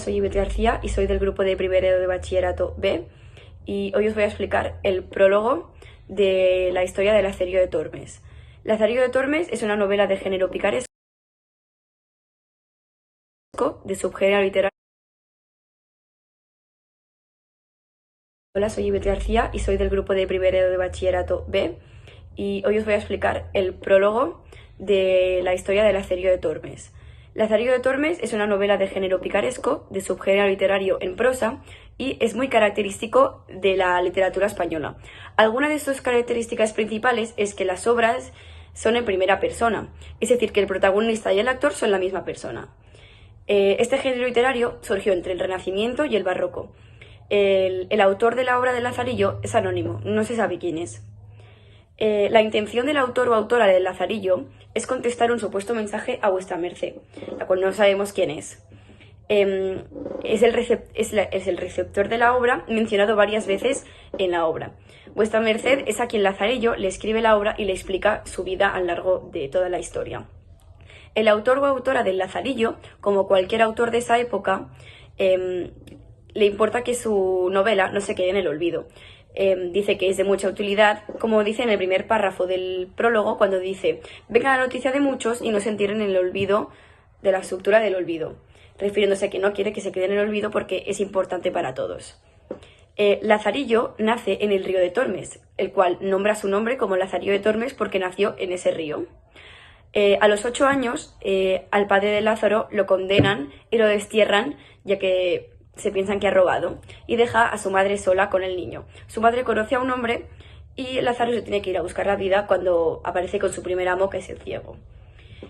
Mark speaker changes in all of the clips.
Speaker 1: Soy Ivette García y soy del grupo de primero de bachillerato B y hoy os voy a explicar el prólogo de la historia de Lazarillo de Tormes. Lazarillo de Tormes es una novela de género picaresco de subgénero literario. Hola, soy Ivette García y soy del grupo de primero de bachillerato B y hoy os voy a explicar el prólogo de la historia de Lazarillo de Tormes. Lazarillo de Tormes es una novela de género picaresco, de subgénero literario en prosa, y es muy característico de la literatura española. Alguna de sus características principales es que las obras son en primera persona, es decir, que el protagonista y el actor son la misma persona. Este género literario surgió entre el Renacimiento y el Barroco. El autor de la obra de Lazarillo es anónimo, no se sabe quién es. La intención del autor o autora del Lazarillo es contestar un supuesto mensaje a vuestra merced, la cual no sabemos quién es. Es el receptor de la obra mencionado varias veces en la obra. Vuestra merced es a quien Lazarillo le escribe la obra y le explica su vida a lo largo de toda la historia. El autor o autora del Lazarillo, como cualquier autor de esa época, le importa que su novela no se quede en el olvido. Dice que es de mucha utilidad, como dice en el primer párrafo del prólogo, cuando dice: venga la noticia de muchos y no se entierren en el olvido de la estructura del olvido, refiriéndose a que no quiere que se quede en el olvido porque es importante para todos. Lazarillo nace en el río de Tormes, el cual nombra su nombre como Lazarillo de Tormes porque nació en ese río. A los 8 años, al padre de Lázaro lo condenan y lo destierran, ya que se piensan que ha robado, y deja a su madre sola con el niño. Su madre conoce a un hombre y Lázaro se tiene que ir a buscar la vida cuando aparece con su primer amo, que es el ciego.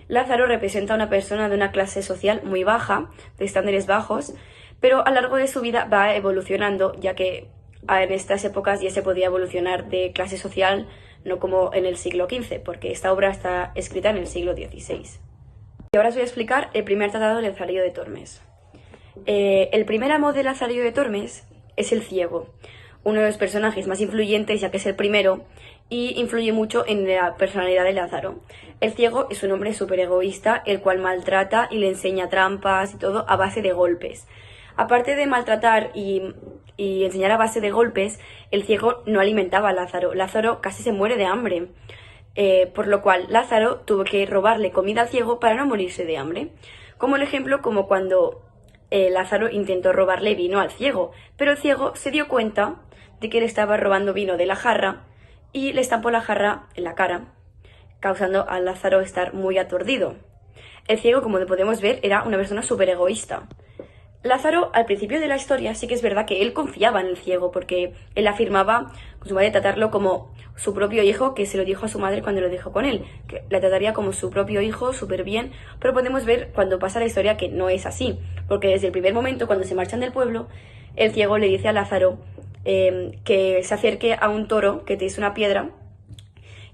Speaker 1: Lázaro representa a una persona de una clase social muy baja, de estándares bajos, pero a lo largo de su vida va evolucionando, ya que en estas épocas ya se podía evolucionar de clase social, no como en el siglo XV, porque esta obra está escrita en el siglo XVI. Y ahora os voy a explicar el primer tratado del Lazarillo de Tormes. El primer amo de Lazarillo de Tormes es el ciego, uno de los personajes más influyentes, ya que es el primero, y influye mucho en la personalidad de Lázaro. El ciego es un hombre súper egoísta, el cual maltrata y le enseña trampas y todo a base de golpes. Aparte de maltratar y enseñar a base de golpes, el ciego no alimentaba a Lázaro. Lázaro casi se muere de hambre, por lo cual Lázaro tuvo que robarle comida al ciego para no morirse de hambre. Como el ejemplo, como cuando Lázaro intentó robarle vino al ciego, pero el ciego se dio cuenta de que le estaba robando vino de la jarra y le estampó la jarra en la cara, causando a Lázaro estar muy aturdido. El ciego, como podemos ver, era una persona súper egoísta. Lázaro, al principio de la historia, sí que es verdad que él confiaba en el ciego, porque él afirmaba con su madre tratarlo como su propio hijo, que se lo dijo a su madre cuando lo dejó con él, que la trataría como su propio hijo, súper bien, pero podemos ver cuando pasa la historia que no es así, porque desde el primer momento, cuando se marchan del pueblo, el ciego le dice a Lázaro que se acerque a un toro que es una piedra,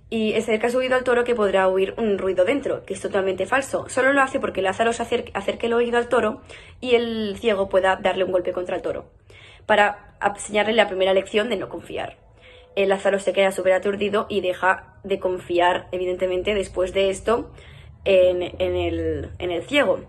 Speaker 1: y acerca su oído al toro, que podrá oír un ruido dentro, que es totalmente falso. Solo lo hace porque Lázaro se acerque el oído al toro y el ciego pueda darle un golpe contra el toro, para enseñarle la primera lección de no confiar. El Lázaro se queda súper aturdido y deja de confiar, evidentemente, después de esto, en el ciego.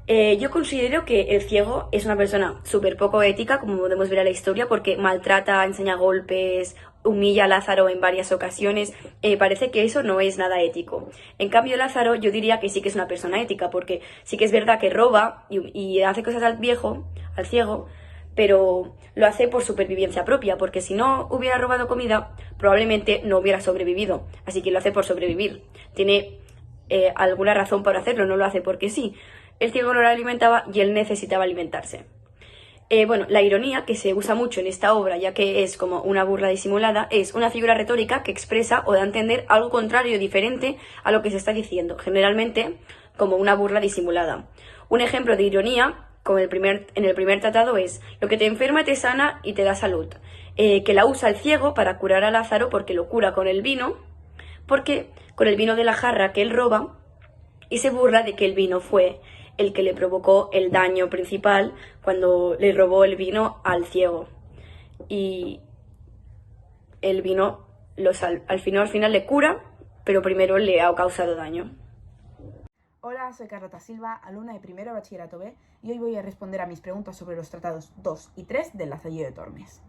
Speaker 1: Yo considero que el ciego es una persona súper poco ética, como podemos ver en la historia, porque maltrata, enseña golpes, humilla a Lázaro en varias ocasiones. Parece que eso no es nada ético. En cambio, Lázaro yo diría que sí que es una persona ética, porque sí que es verdad que roba y hace cosas al ciego, pero lo hace por supervivencia propia, porque si no hubiera robado comida, probablemente no hubiera sobrevivido. Así que lo hace por sobrevivir. Tiene alguna razón para hacerlo, no lo hace porque sí. El ciego no lo alimentaba y él necesitaba alimentarse. Bueno, la ironía, que se usa mucho en esta obra, ya que es como una burla disimulada, es una figura retórica que expresa o da a entender algo contrario o diferente a lo que se está diciendo, generalmente como una burla disimulada. Un ejemplo de ironía, como en el primer tratado, es: lo que te enferma te sana y te da salud, que la usa el ciego para curar a Lázaro, porque lo cura con el vino de la jarra que él roba, y se burla de que el vino fue el que le provocó el daño principal cuando le robó el vino al ciego. Y el vino al final le cura, pero primero le ha causado daño.
Speaker 2: Hola, soy Carlota Silva, alumna de primero de Bachillerato B, y hoy voy a responder a mis preguntas sobre los tratados 2 y 3 del Lazarillo de Tormes.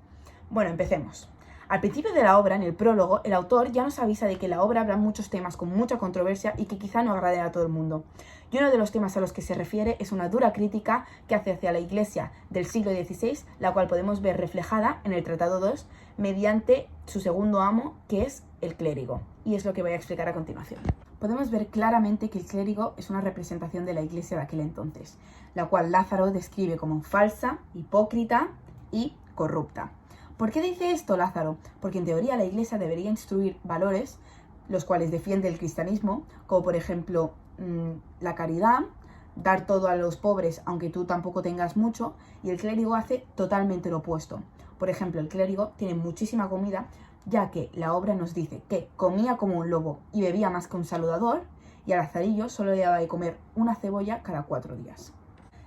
Speaker 2: Bueno, empecemos. Al principio de la obra, en el prólogo, el autor ya nos avisa de que la obra habrá muchos temas con mucha controversia y que quizá no agraden a todo el mundo. Y uno de los temas a los que se refiere es una dura crítica que hace hacia la Iglesia del siglo XVI, la cual podemos ver reflejada en el Tratado 2 mediante su segundo amo, que es el clérigo. Y es lo que voy a explicar a continuación. Podemos ver claramente que el clérigo es una representación de la Iglesia de aquel entonces, la cual Lázaro describe como falsa, hipócrita y corrupta. ¿Por qué dice esto Lázaro? Porque en teoría la Iglesia debería instruir valores, los cuales defiende el cristianismo, como por ejemplo la caridad, dar todo a los pobres aunque tú tampoco tengas mucho, y el clérigo hace totalmente lo opuesto. Por ejemplo, el clérigo tiene muchísima comida, ya que la obra nos dice que comía como un lobo y bebía más que un saludador, y al Lazarillo solo le daba de comer una cebolla cada 4 días.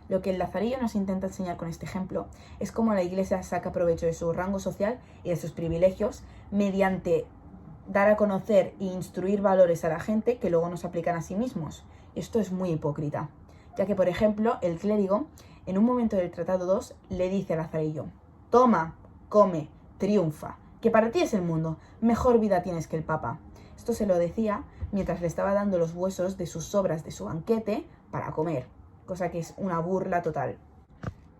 Speaker 2: Lo que el Lazarillo nos intenta enseñar con este ejemplo es cómo la Iglesia saca provecho de su rango social y de sus privilegios mediante dar a conocer e instruir valores a la gente que luego nos aplican a sí mismos. Esto es muy hipócrita, ya que, por ejemplo, el clérigo, en un momento del Tratado 2, le dice al Lazarillo: toma, come, triunfa, que para ti es el mundo, mejor vida tienes que el Papa. Esto se lo decía mientras le estaba dando los huesos de sus sobras de su banquete para comer, cosa que es una burla total.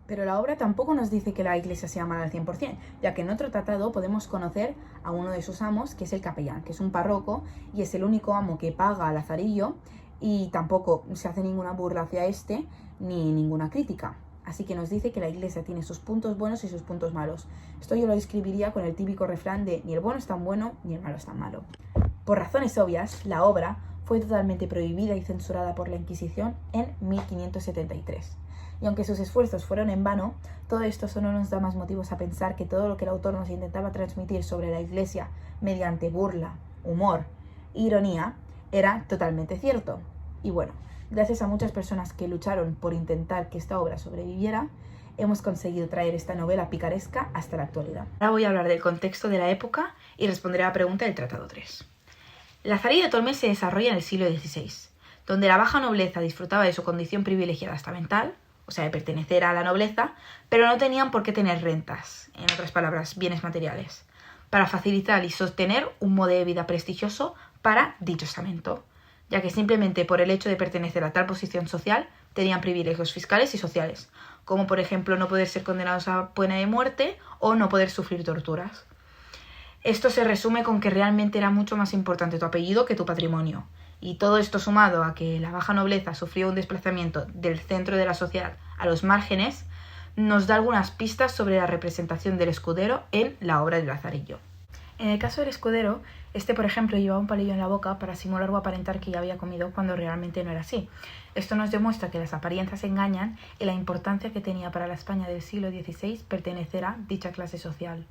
Speaker 2: Pero la obra tampoco nos dice que la Iglesia sea mala al 100%, ya que en otro tratado podemos conocer a uno de sus amos, que es el capellán, que es un párroco y es el único amo que paga al Lazarillo, y tampoco se hace ninguna burla hacia este ni ninguna crítica. Así que nos dice que la Iglesia tiene sus puntos buenos y sus puntos malos. Esto yo lo describiría con el típico refrán de ni el bueno es tan bueno ni el malo es tan malo. Por razones obvias, la obra fue totalmente prohibida y censurada por la Inquisición en 1573. Y aunque sus esfuerzos fueron en vano, todo esto solo nos da más motivos a pensar que todo lo que el autor nos intentaba transmitir sobre la Iglesia mediante burla, humor e ironía era totalmente cierto. Y bueno, gracias a muchas personas que lucharon por intentar que esta obra sobreviviera, hemos conseguido traer esta novela picaresca hasta la actualidad. Ahora voy a hablar del contexto de la época y responderé a la pregunta del Tratado 3. El Lazarillo de Tormes se desarrolla en el siglo XVI, donde la baja nobleza disfrutaba de su condición privilegiada estamental, o sea, de pertenecer a la nobleza, pero no tenían por qué tener rentas, en otras palabras, bienes materiales, para facilitar y sostener un modo de vida prestigioso para dicho estamento, ya que simplemente por el hecho de pertenecer a tal posición social tenían privilegios fiscales y sociales, como por ejemplo no poder ser condenados a pena de muerte o no poder sufrir torturas. Esto se resume con que realmente era mucho más importante tu apellido que tu patrimonio. Y todo esto sumado a que la baja nobleza sufrió un desplazamiento del centro de la sociedad a los márgenes, nos da algunas pistas sobre la representación del escudero en la obra del Lazarillo. En el caso del escudero, por ejemplo llevaba un palillo en la boca para simular o aparentar que ya había comido cuando realmente no era así. Esto nos demuestra que las apariencias engañan y la importancia que tenía para la España del siglo XVI pertenecer a dicha clase social.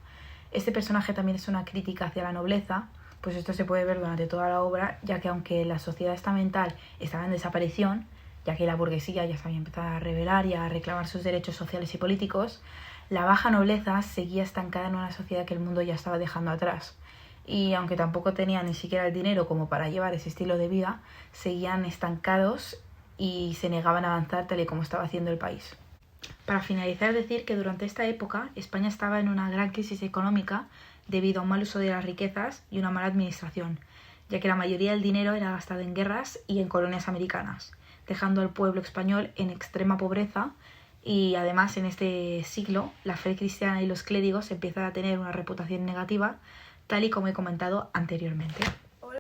Speaker 2: Este personaje también es una crítica hacia la nobleza, pues esto se puede ver durante toda la obra, ya que aunque la sociedad estamental estaba en desaparición, ya que la burguesía ya se había empezado a rebelar y a reclamar sus derechos sociales y políticos, la baja nobleza seguía estancada en una sociedad que el mundo ya estaba dejando atrás. Y aunque tampoco tenían ni siquiera el dinero como para llevar ese estilo de vida, seguían estancados y se negaban a avanzar tal y como estaba haciendo el país. Para finalizar, decir que durante esta época España estaba en una gran crisis económica debido a un mal uso de las riquezas y una mala administración, ya que la mayoría del dinero era gastado en guerras y en colonias americanas, dejando al pueblo español en extrema pobreza. Y además en este siglo la fe cristiana y los clérigos empiezan a tener una reputación negativa, tal y como he comentado anteriormente.